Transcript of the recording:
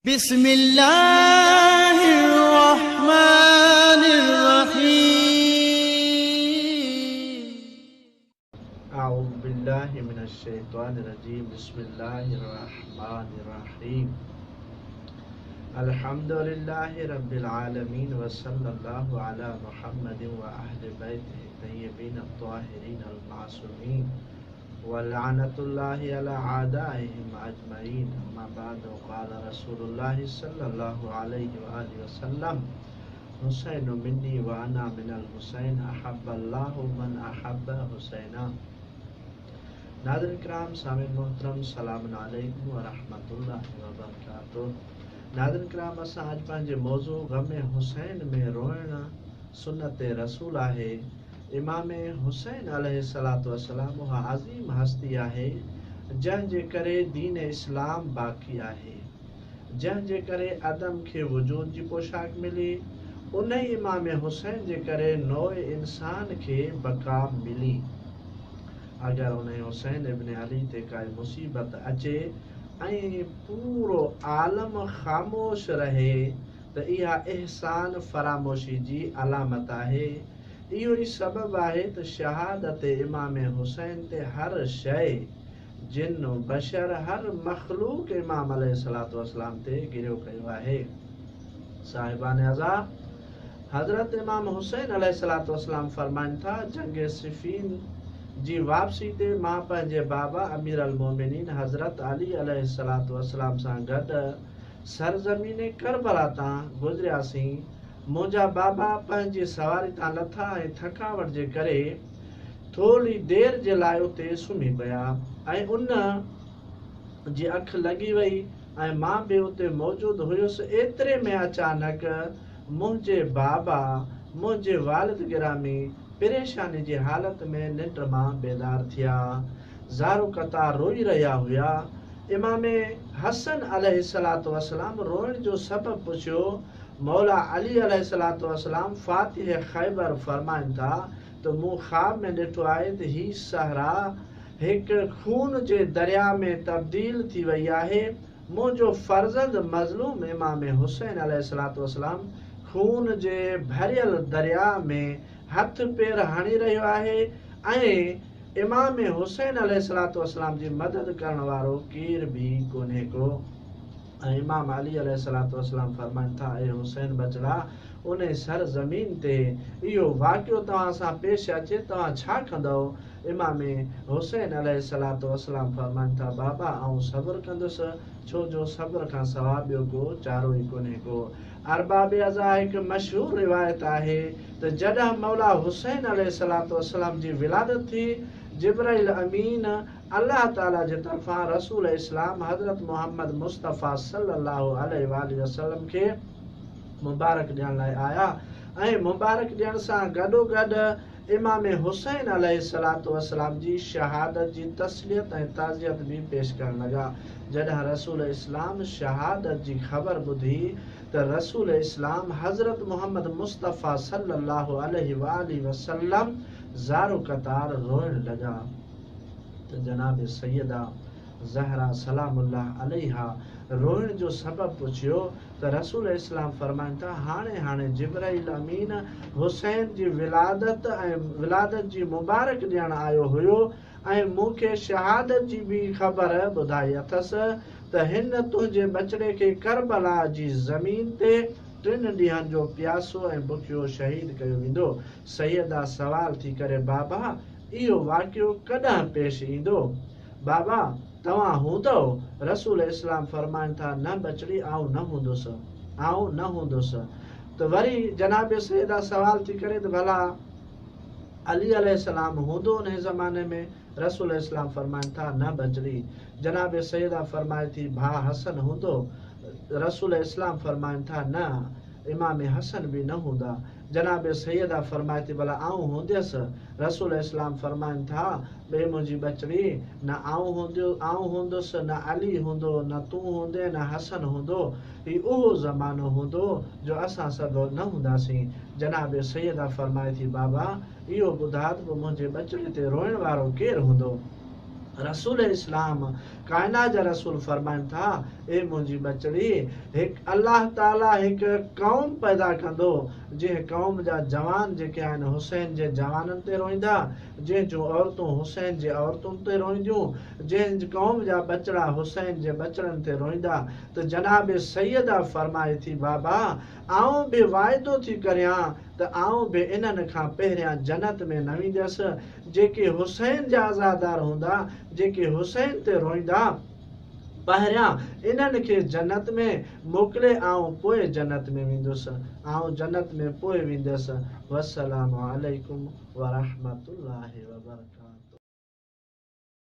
बिस्मिल्लाहिर्रहमानिर्रहीम। अऊज़ु बिल्लाहि मिनश्शैतानिर्रजीम। बिस्मिल्लाहिर्रहमानिर्रहीम। अल्हम्दुलिल्लाहि रब्बिल आलमीन व सल्लल्लाहु अला मुहम्मदिन व अहलि बैतिहि तय्यबीन अत्ताहिरीन अल मासूमीन व लअनतुल्लाहि अला आदाइहिम अजमईन। अम्मा बाद क़ाल रसूलुल्लाहि सल्लल्लाहु अलैहि व आलिहि वसल्लम हुसैन मिन्नी व अना मिनल हुसैन अहब्बल्लाहु मन अहब्ब हुसैना। नाज़रीन किराम, सामिन मोहतरम, सलामुन अलैकुम व रहमतुल्लाहि व बरकातुहू। नाज़रीन किराम, असां अॼु पंहिंजे मौज़ू ग़म हुसैन में रोइण सुन्नत रसूल आहे। इमाम हुसैन अलैहिस्सलातु वस्सलाम उहा अज़ीम हस्ती आहे जंहिंजे करे दीन इस्लाम बाक़ी आहे, जंहिंजे करे अदम खे वजूद जी पोशाक मिली। उन ई इमाम हुसैन जे करे नओं इंसान खे बका मिली। अगर उन हुसैन इब्न अली ते काई मुसीबत अचे ऐं पूरो आलम ख़ामोश रहे त इहा एहसान फरामोशी जी अलामत आहे। इहो ई सबब आहे त शहादत इमाम हुसैन ते हर शइ, जिन बशर, हर मखलूक इमाम अलैहिस्सलातु वस्सलाम ते गिरियो कयो आहे। साहिबान अज़ा, हज़रत इमाम हुसैन अलैहिस्सलातु वस्सलाम फरमाइनि था, जंग सिफ़ीन जी वापसी ते मां पंहिंजे बाबा अमीर अल मोमिनीन हज़रत अली अलैहिस्सलातु वस्सलाम सां गॾु सरज़मीन करबला तां गुज़रियासीं। मुंहिंजा बाबा पंहिंजी सवारी तां लथा ऐं थकावट जे करे थोरी देर जे लाइ उते सुम्ही पिया ऐं उन जी अखि लॻी वई ऐं मां बि उते मौजूदु हुयुसि। एतिरे में अचानक मुंहिंजे बाबा, मुंहिंजे वालिद गिरामी परेशानी जी हालत में निंड मां बेदार थिया। ज़ारो कतार रोई रहिया हुया। इमाम हसन अलैहिस्सलातु वस्सलाम रोइण जो सबबु पुछियो। मौला अली अलैहिस्सलातु वस्सलाम फातिह खैबर फरमाइनि था त मूं ख़्वाब में ॾिठो आहे त ही सहरा हिकु खून जे दरिया में तब्दील थी वई आहे। मुंहिंजो फर्ज़ंद मज़लूम इमाम हुसैन अलैहिस्सलातु वस्सलाम खून जे भरियल दरिया में हथ पेर हणी रहियो आहे ऐं इमाम हुसैन अलैहिस्सलातु वस्सलाम जी मदद करण वारो केर बि कोन्हे को। ऐं इमाम अली अलैहिस्सलातु वस्सलाम फरमाइनि था, ए हुसैन बचड़ा, उन सर ज़मीन ते इहो वाक़ियो तव्हां सां पेश अचे, तव्हां छा कंदव? इमाम हुसैन अलैहिस्सलातु वस्सलाम फरमाइनि था, बाबा आऊं सब्र कंदुसि, छो जो सब्र खां सवाइ ॿियो को चारो ई कोन्हे को। अरबाब अज़ा, हिकु मशहूर रिवायत आहे त जॾहिं मौला हुसैन अलैहिस्सलातु वस्सलाम जी विलादत थी, जिब्राइल अमीन अल्लाह ताला जे तरफ़ां रसूल इस्लाम हज़रत मोहम्मद मुस्तफ़ा सल्लल्लाहु अलैहि वसल्लम खे मुबारक ॾियण लाइ आया ऐं मुबारक ॾियण सां गॾोगॾु इमाम हुसैन अलैहिस्सलातु वस्सलाम जी शहादत जी तस्लियत ऐं ताज़ियत बि पेश करण लॻा। जॾहिं रसूल इस्लाम शहादत जी ख़बर ॿुधी त रसूल इस्लाम हज़रत मोहम्मद मुस्तफ़ा सल्लल्लाहु अलैहि वसल्लम ज़ारो कतार रोइण लॻा त जनाब सैयदा ज़हरा सलामुल्लाह अलैहा रोइण जो सबबु पुछियो त रसूल इस्लाम फरमाइनि था, हाणे जिब्राइल अमीन हुसैन जी विलादत जी मुबारक ॾियण आयो हुयो ऐं मूंखे शहादत जी बि ख़बर ॿुधाई अथसि त हिन तुंहिंजे बचड़े खे करबला जी ज़मीन ते 3 ॾींहंनि जो प्यासो ऐं बुखियो शहीद कयो वेंदो। सैयदा सवाल थी करे, बाबा इहो वाक़ियो कॾहिं पेश ईंदो? बाबा तव्हां हूंदव? रसूल इस्लाम फरमाइनि था, न बचड़ी, आऊं न हूंदुसि। त वरी जनाब सैयदा सवाल थी करे त भला अली अलैहिस्सलाम हूंदो उन ज़माने में? रसूल इस्लाम फरमाइनि था, न बचड़ी। जनाब सैयदा फरमाए थी, भाउ हसन हूंदो? रसूल इस्लाम फरमाइनि था, न, इमाम हसन बि न हूंदा। जनाब सैयदा फरमाए थी, भला आऊं हूंदसि? रसूल इस्लाम फरमाइनि था, ॿे मुंहिंजी बचड़ी, न आऊं हूंदुसि, न अली हूंदो, न तूं हूंदे, न हसन हूंदो। ही उहो ज़मानो हूंदो जो असां सभु न हूंदासीं। जनाब सैयदा फरमाए थी, बाबा इहो ॿुधा त मुंहिंजे बचड़े ते रोइण वारो केरु हूंदो? रसूल इस्लाम कायनात जा रसूल फरमाइनि था, ए मुंहिंजी बचड़ी, हिकु अल्लाह ताला हिकु क़ौम पैदा कंदो जंहिं क़ौम जा जवान जेके आहिनि हुसैन जे जवाननि ते रोईंदा, जंहिं जूं औरतूं हुसैन जे औरतुनि ते रोईंदियूं, जंहिं क़ौम जा बचड़ा हुसैन जे बचड़नि ते रोईंदा। त जनाब सैयदा फरमाए थी, बाबा आऊं बि वाइदो थी करियां त आऊं बि इन्हनि खां पहिरियां जन्नत में न वेंदसि। जेके हुसैन जा आज़ादार हूंदा, जेके हुसैन ते रोईंदा, पहिरियां इन्हनि खे जन्नत में मोकिले, आऊं पोइ जन्नत में वेंदुसि, आऊं जन्नत में पोइ वेंदसि। वस्सलामु अलैकुम वरहमतुल्लाहि वबरकातुहू।